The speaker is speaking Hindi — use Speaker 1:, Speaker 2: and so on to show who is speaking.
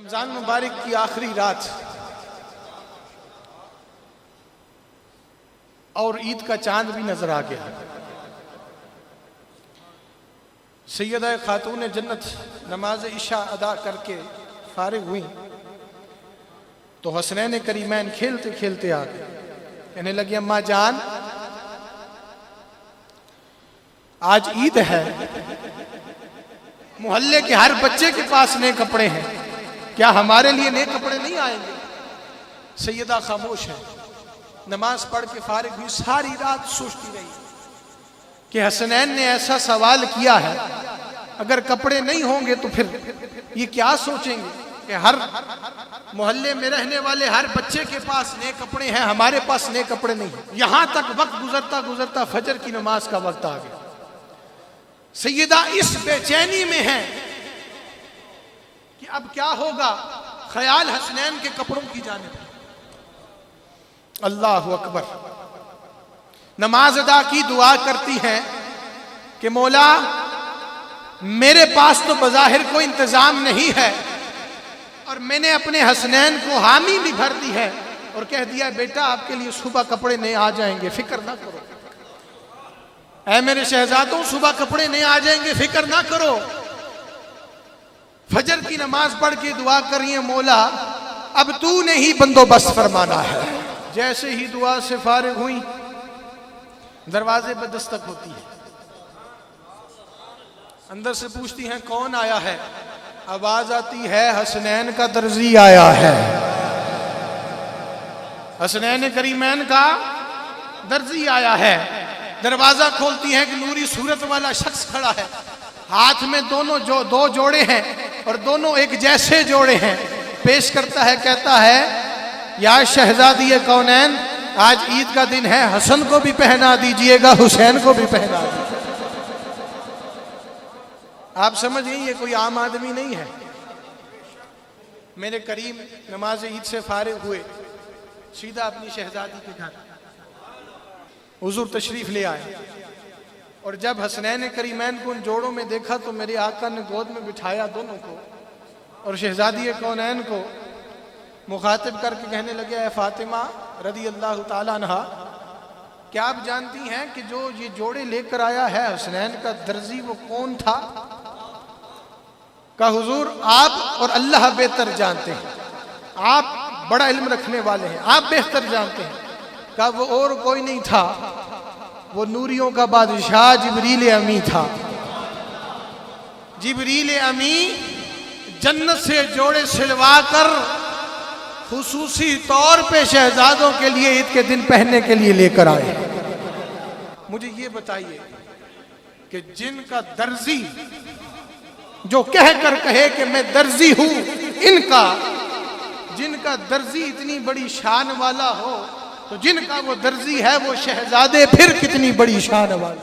Speaker 1: रमजान मुबारक की आखिरी रात और ईद का चांद भी नजर आ गया। सैयदा खातून जन्नत नमाज इशा अदा करके फारिग हुई तो हसनैन करीमैन खेलते खेलते आ गए। कहने लगी, अम्मा जान आज ईद है, मोहल्ले के हर बच्चे के पास नए कपड़े हैं, क्या हमारे लिए नए कपड़े नहीं आएंगे? सैयदा खामोश है। नमाज पढ़ के फारिग हुई, सारी रात सोचती रही कि हसनैन ने ऐसा सवाल किया है, अगर कपड़े नहीं होंगे तो फिर ये क्या सोचेंगे कि हर मोहल्ले में रहने वाले हर बच्चे के पास नए कपड़े हैं, हमारे पास नए कपड़े नहीं हैं। यहां तक वक्त गुजरता गुजरता फजर की नमाज का वक्त आ गया। सैयदा इस बेचैनी में है कि अब क्या होगा, ख्याल हसनैन के कपड़ों की जानिब। अल्लाह अकबर। नमाज अदा की, दुआ करती हैं कि मौला मेरे पास तो बज़ाहिर कोई इंतजाम नहीं है और मैंने अपने हसनैन को हामी भी भर दी है और कह दिया, बेटा आपके लिए सुबह कपड़े नए आ जाएंगे, फिक्र ना करो। ऐ मेरे शहजादों, सुबह कपड़े नए आ जाएंगे, फिक्र ना करो। फजर की नमाज पढ़ के दुआ करिए, मौला अब तूने ही बंदोबस्त फरमाना है। जैसे ही दुआ से फारिग हुई, दरवाजे पर दस्तक होती है। अंदर से पूछती हैं, कौन आया है? आवाज आती है, हसनैन का दर्जी आया है। हसनैन करीमैन का दर्जी आया है। दरवाजा खोलती है कि नूरी सूरत वाला शख्स खड़ा है, हाथ में दो जोड़े हैं और दोनों एक जैसे जोड़े हैं। पेश करता है, कहता है, या शहजादी कौनैन, आज ईद का दिन है, हसन को भी पहना दीजिएगा, हुसैन को भी पहना दीजिए। आप समझ गए, ये कोई आम आदमी नहीं है। मेरे करीम नमाज ईद से फारिग हुए, सीधा अपनी शहजादी के घर हुजूर तशरीफ ले आए और जब हसनैन करीमैन को उन जोड़ों में देखा तो मेरे आका ने गोद में बिठाया दोनों को और शहजादी कौनैन को मुखातिब करके कहने लगे, ऐ फातिमा रदी अल्लाह ताला अन्हा, क्या आप जानती हैं कि जो ये जोड़े लेकर आया है हसनैन का दर्जी, वो कौन था? कहा, हुजूर आप और अल्लाह बेहतर जानते हैं, आप बड़ा इल्म रखने वाले हैं, आप बेहतर जानते हैं। कहा, वो और कोई नहीं था, वो नूरियों का बादशाह जिब्रील अमी था। जिब्रील अमी जन्नत से जोड़े सिलवा कर खुसूसी तौर पे शहजादों के लिए ईद के दिन पहनने के लिए लेकर आए। मुझे ये बताइए कि जिनका दर्जी जो कह कर कहे कि मैं दर्जी हूं, जिनका दर्जी इतनी बड़ी शान वाला हो, तो जिनका वो दर्जी है वो शहजादे फिर कितनी बड़ी शान वाला।